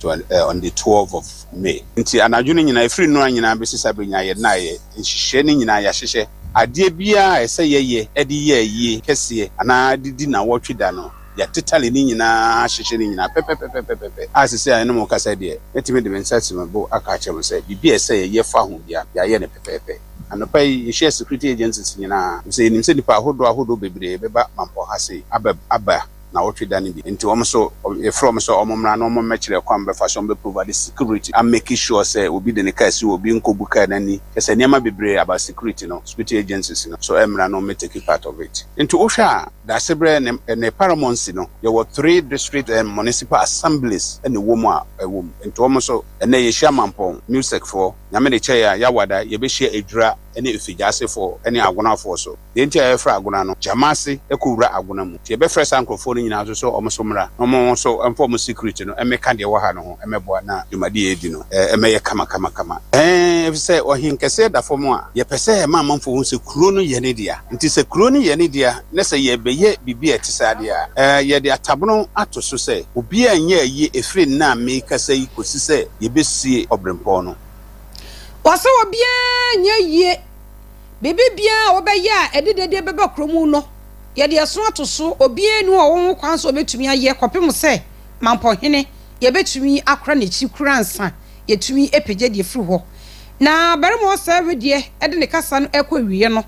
on the 12th of May nti anadwo no nyina efiri no nyina besisa benya yɛ na yɛ nhyehyɛ ne nyina yɛhyehyɛ adeɛ bia ɛsɛ yɛyɛ ɛde yɛyɛ kɛse ana didi na wɔtwe da no ya totally ni nyina hyehyɛ ni nyina pɛpɛpɛpɛpɛ asese a no mo kasa deɛ etimi de mensati mabo aka kyerɛ mo sɛ bibia ɛsɛ yɛ fa ho bia yɛ ne pɛpɛpɛ anopa yi share security agencies nyina sɛ nim sɛ nipa ahodo bebree bɛba mampɔ ha se aba na wɔtwe da ne bi nti wɔn so from so ɔmomra na ɔmom mɛkyerɛ kwan bɛfa so ɔmbɛ provide security and make sure say obi de ne car si obi nkobu car nani kɛsɛ nneɛma bebree about security no security agencies no so emra no me take part of it nti wohwɛ a da sebrɛ ne paramount no yɛwɔ 3 district and municipal assemblies ɛne wɔ mu a ɛwɔ mu nti wɔn so ɛnɛ yɛhyia mampɔn music for nyame de kyɛ ya yawada yɛbɛhyia edwura ɛne efigyase for ɛne agona for so de nti a yɛfrɛ agona no jamase ɛkɔwura agona mu ti yɛbɛfrɛ sankrofo no nyina so ɔmo so mra ɔmo so ɛmfɔ security no ɛmɛka deɛ wɔ ha no ho ɛmɛboa na dwumadi edi no ɛmɛyɛ kama sɛ ɔhenkɛsɛ da fam a yɛpɛ sɛ ma amanfo ho sɛ kuro no yɛ ne dia nti sɛ kuro no yɛ ne dia ne sɛ yɛbɛyɛ bibi a ɛte saa deɛ a yɛde atabono ato so sɛ obi a nyɛ ayi efiri na mekasa yi kosi sɛ yɛbɛsie ɔbrempɔ no wɔsɛ obiara nyɛ yie bibibia wɔbɛyɛ a ɛdedede bɛbɛ kromu no yɛde ɛso ato so obiara nu ɔwɔ kwan so obetumi ayɛ kɔpem sɛ mampɔhene yɛbɛtumi akora n'ekyi kura nsa yɛtumi epegye de firi hɔ na barima ɔsɛ wedeɛ ɛde ne kasa no ɛkɔ wiye no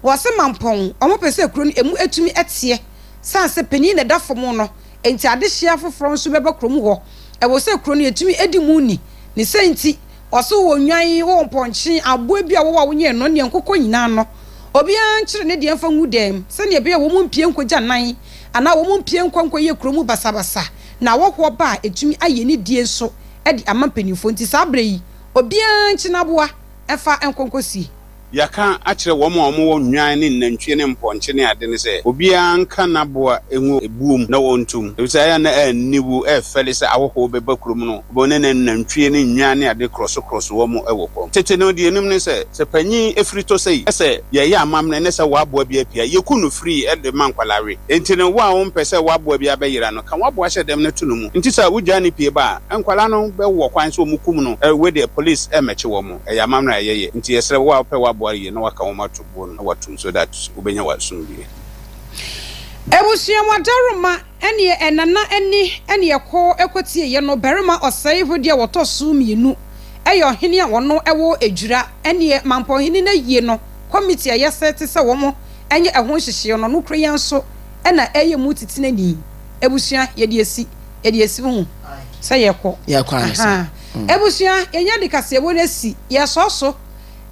wɔsɛ mampɔn ɔmo pɛ sɛ kuro no emu etumi ɛteɛ sanse panin na da fam no enti adehyia foforɔ nso bɛbɛ kromu hɔ ɛwɔ sɛ kuro no yɛtumi edi mu ni ne senti ɔso wɔ nwan wɔ mpɔnkye aboa bi a wɔwɔ a wonyɛ no ne nkokɔ nyinaa no obiara nkyere ne deɛ mfa ngu dɛm sɛnea bɛyɛ wɔ mu mpie nkogya nan ana wɔ mu mpie nkɔnkɔ yɛ kromu basabasa na wɔkɔ ba etumi ayɛ ne die so edi amampanifo nti sabre yi obian nkinaboa efa enkonkosi yaka akire wo ma wo nwan ne nantwie ne mponche ne ade ne se obia nka naboa enwu ebuom na wontum ebisa ya na aniwu efele se awoho beba kurom no bo ne nantwie ne nwan ne ade cross wo mo ewo ko tete no de enum ne se panyi efrito sei ese ye ya amam ne se waboa bia pia yeku no free e de mankwalare enti ne wo a wo mpese waboa bia beyira no kan waboa hye dem ne to no mu enti sa wugya ne pie ba enkwala no be wo kwan so mu kum no we de police meche wo mo ya amam na ye enti yesre wo a pe waboa ye no waka woma to bo no watum so that ubenya wasum bi Ebusia wadaruma ene enana ene ekotie ye no berima osai hode wotoso mienu eyo hene a wono ewo ejura ene mampo hene na yie no committee aye set se womo enye ehon hyehye no no kroyan so ena eye mutiti na ni ebusia ye de esi hu se ye ko ansa ebusia enya de kase ebo na si ye so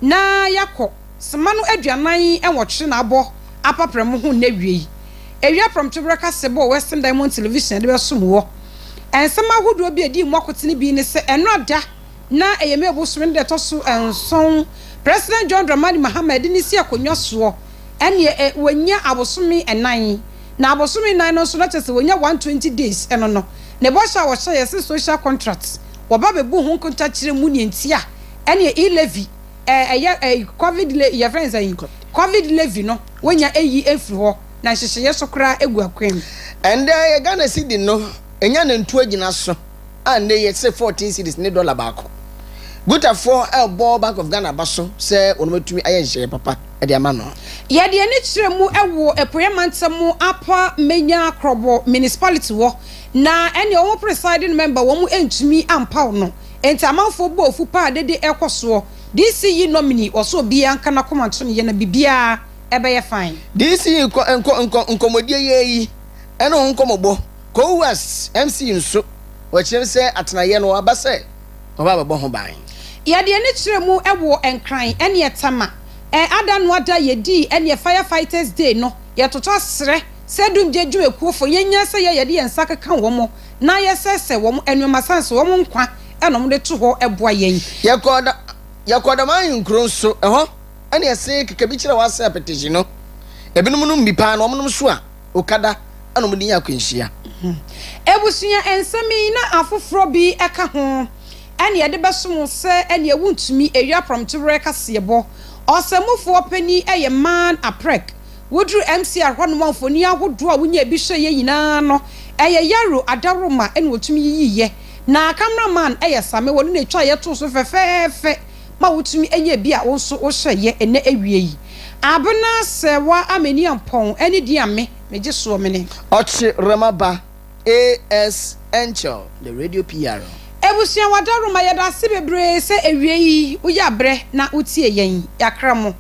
na yakọ semanu aduanan enwotwe na abo apaprem hu na wie ewia from tubraka sebo Western Diamond Television de besom wo ensema hodo bi edi mwakotene bi ne se enoda na eyeme ebosome de toso enson President John Dramani Mahama ni si akonwa so ene wonya abosome enan na abosome nan no so na chese wonya 120 days eno no ne bo sha wo sha yes social contract wo ba bebu hu konta kire mu ne ntia ene e-levy COVID your friends are COVID levy no when you efri ho na hyehye so kra egu akwem and you gonna see the no enya na ntu agina so and they say 14 cedis ne dollar baako good for elbow Bank of Ghana baso say onomatumi ayenhye papa e de ama no ye de ani kire mu ewo epoyamansemu apa menya krobo municipality wo na ene omo presiding member wo mu entumi ampa no enti amanfo bo ofu pa dede ekoso DCE nominee also be anka na komanto ne na bibia ebe ye fine DCE nkomodie yi eno nkomobo ko was MC nso wachire se atenaye no abase oba bebo ho ban ya de ne kire mu ewo enkran ene etama ada no ada ye di ene Firefighters Day no ye toto sere sedum jeju ekuofo yenya se ye de yensa keka wo mo na ye sese wo mo enwema sanse wo mo nkwa eno mo de to ho eboa yen yakoda man nkron so eho ene ese kekabi kire wasa petition no ebinom no mbipa no omnom so a okada anom din yakwanhia ebusuya ensemi na afoforo bi eka ho ene ye de besom se ene ye wuntumi ewia promtore kasebo osamufo pani eye man aprek wodru MC ahwano manfoni ahodo a wunya bi hye ye nyina no eye yaro adaroma ene wotumi yiye na cameraman eye same wonu na twa ye to so fefefe ma wotumi enye bi a wo so wo hye ye ene awie yi Abena Serwaa ameni ampon ene di ame meje so mene Okyeremaba AS Enchill the radio PR ebusia wadaroma ye da se bebre se awie yi wo ya bre na utie yen yakra mo